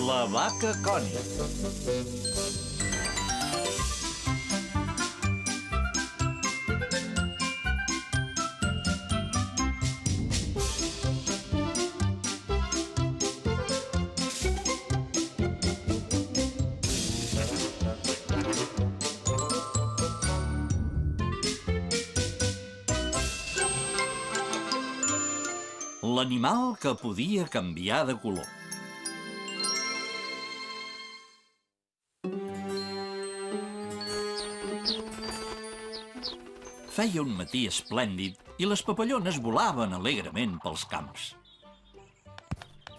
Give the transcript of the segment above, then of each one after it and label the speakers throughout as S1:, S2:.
S1: La vaca Connie. L'animal que podia canviar de color. Feia un matí esplèndid i les papallones volaven alegrement pels camps.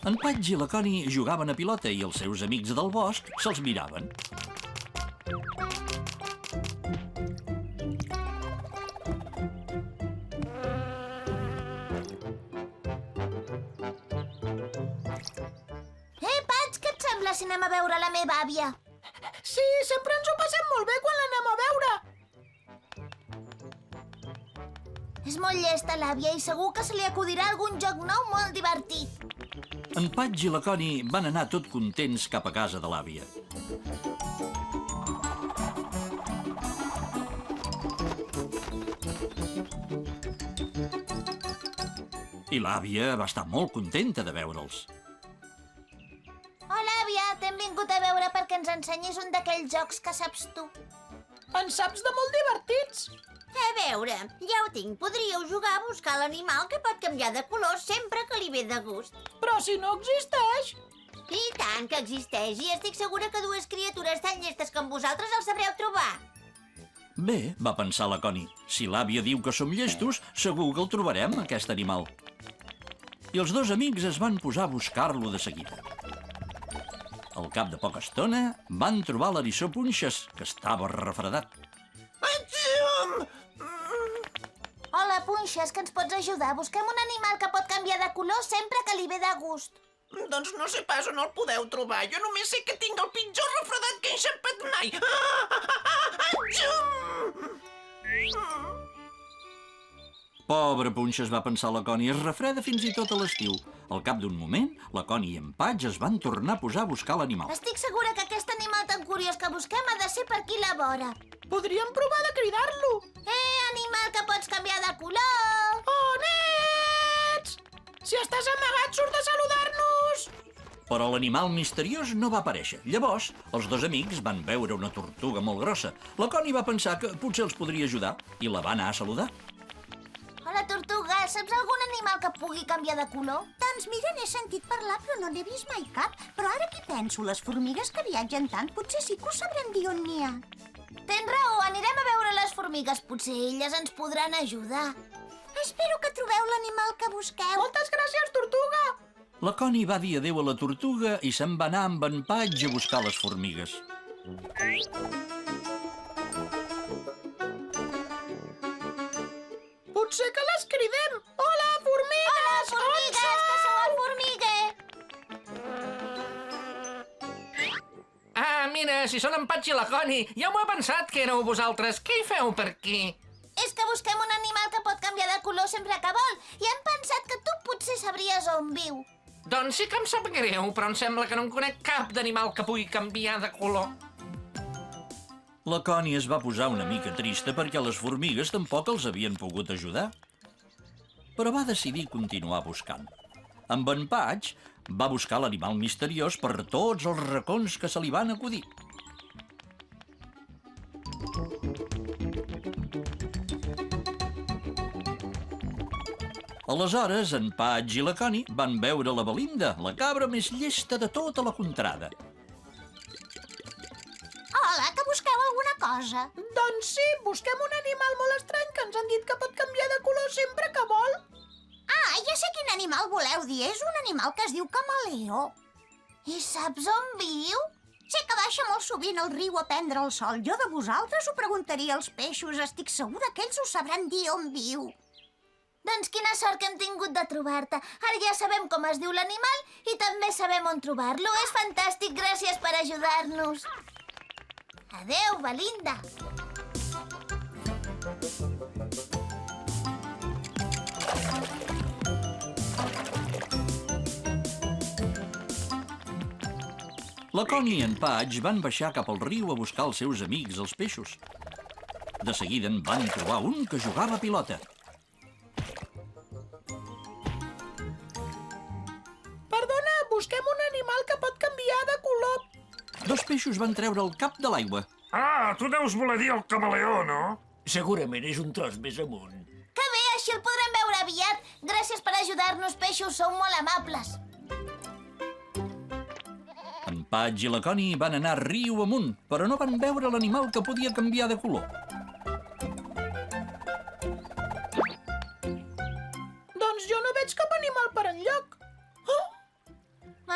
S1: En Patch i la Connie jugaven a pilota i els seus amics del bosc se'ls miraven.
S2: Patch, què et sembla si anem a veure la meva àvia?
S3: Sí, sempre ens ho passem molt bé quan l'anem a veure.
S2: És molt llesta l'àvia i segur que se li acudirà algun joc nou molt divertit.
S1: En Patch i la Connie van anar tot contents cap a casa de l'àvia. I l'àvia va estar molt contenta de veure'ls.
S2: Hola, àvia, t'hem vingut a veure perquè ens ensenyis un d'aquells jocs que saps tu.
S3: En saps de molt divertits.
S4: A veure, ja ho tinc. Podríeu jugar a buscar l'animal que pot canviar de color sempre que li ve de gust.
S3: Però si no existeix.
S4: I tant que existeix, i estic segura que dues criatures tan llestes com vosaltres el sabreu trobar.
S1: Bé, va pensar la Connie, si l'àvia diu que som llestos, segur que el trobarem, aquest animal. I els dos amics es van posar a buscar-lo de seguida. Al cap de poca estona, van trobar l'eriçó Punxes, que estava refredat.
S2: Hola, Punxes, que ens pots ajudar? Busquem un animal que pot canviar de color sempre que li ve de gust.
S5: Doncs no sé pas on el podeu trobar. Jo només sé que tinc el pitjor refredat que he enxampat mai.
S1: Pobre Punxes, va pensar la Connie, es refreda fins i tot a l'estiu. Al cap d'un moment, la Connie i en Patch es van tornar a posar a buscar l'animal.
S2: Estic segura que aquest animal tan curiós que busquem ha de ser per aquí la vora.
S3: Podríem provar de cridar-lo.
S2: Animal que pots canviar de color!
S3: On ets? Si estàs amagat, surt a saludar-nos!
S1: Però l'animal misteriós no va aparèixer. Llavors, els dos amics van veure una tortuga molt grossa. La Connie va pensar que potser els podria ajudar i la va anar a saludar.
S2: Hola, tortuga, saps algun animal que pugui canviar de color?
S6: Doncs mira, n'he sentit parlar, però no n'he vist mai cap. Però ara que hi penso, les formigues que viatgen tant, potser sí que ho sabran dir on n'hi ha.
S2: Tens raó, anirem a veure les formigues. Potser elles ens podran ajudar.
S6: Espero que trobeu l'animal que busqueu.
S3: Moltes gràcies, tortuga!
S1: La Connie va dir adéu a la tortuga i se'n va anar amb en Patch a buscar les formigues.
S3: Potser que les cridem. Hola, formigues!
S2: Hola, formigues, que sou el formiguer!
S5: Mira, si són en Patch i la Connie, ja m'ho he pensat que éreu vosaltres. Què hi feu per aquí?
S2: És que busquem un animal que pot canviar de color sempre que vol i hem pensat que tu potser sabries on viu.
S5: Doncs sí que em sap greu, però em sembla que no en conec cap d'animal que pugui canviar de color.
S1: La Connie es va posar una mica trista perquè les formigues tampoc els havien pogut ajudar. Però va decidir continuar buscant. Amb en Patch va buscar l'animal misteriós per tots els racons que se li van acudir. Aleshores, en Patch i la Connie van veure la Belinda, la cabra més llesta de tota la contrada.
S6: Hola, que busqueu alguna cosa?
S3: Doncs sí, busquem un animal molt estrany que ens han dit que pot canviar de color sempre que vol.
S6: Ah, ja sé quin animal voleu dir. És un animal que es diu camaleó.
S2: I saps on viu?
S6: Sé que baixa molt sovint al riu a prendre el sol. Jo de vosaltres ho preguntaria als peixos. Estic segura que ells ho sabran dir on viu.
S2: Doncs quina sort que hem tingut de trobar-te. Ara ja sabem com es diu l'animal i també sabem on trobar-lo. És fantàstic, gràcies per ajudar-nos. Adéu, Belinda.
S1: La Connie i en Patch van baixar cap al riu a buscar els seus amics, els peixos. De seguida en van trobar un que jugava a pilota.
S3: Perdona, busquem un animal que pot canviar de color.
S1: Dos peixos van treure el cap de l'aigua.
S7: Ah, tu deus voler dir el camaleó, no? Segurament és un tros més amunt.
S2: Que bé, així el podrem veure aviat. Gràcies per ajudar-nos, peixos, sou molt amables.
S1: En Patch i la Connie van anar riu amunt, però no van veure l'animal que podia canviar de color.
S3: Doncs jo no veig cap animal per enlloc. Oh,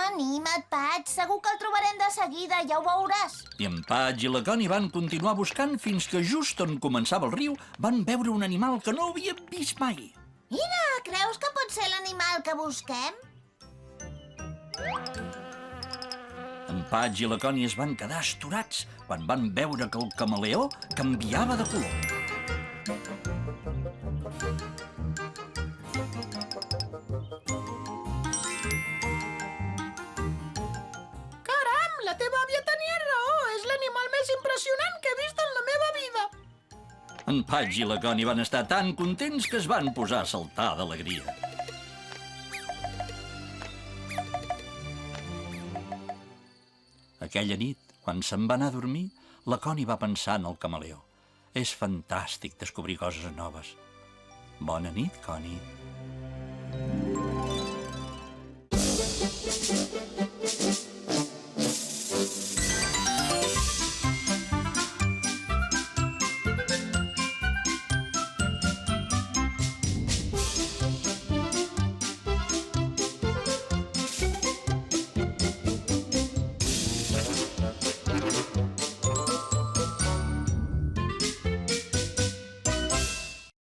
S2: Anima't, Patch, segur que el trobarem de seguida, ja ho veuràs.
S1: I en Patch i la Connie van continuar buscant fins que just on començava el riu van veure un animal que no havien vist mai.
S2: Mira, creus que pot ser l'animal que busquem?
S1: En Patch i la Connie es van quedar astorats quan van veure que el camaleó canviava de color.
S3: caram, la teva àvia tenia raó. És l'animal més impressionant que he vist en la meva vida.
S1: En Patch i la Connie van estar tan contents que es van posar a saltar d'alegria. Aquella nit, quan se'n va anar a dormir, la Connie va pensar en el camaleó. És fantàstic descobrir coses noves. Bona nit, Connie.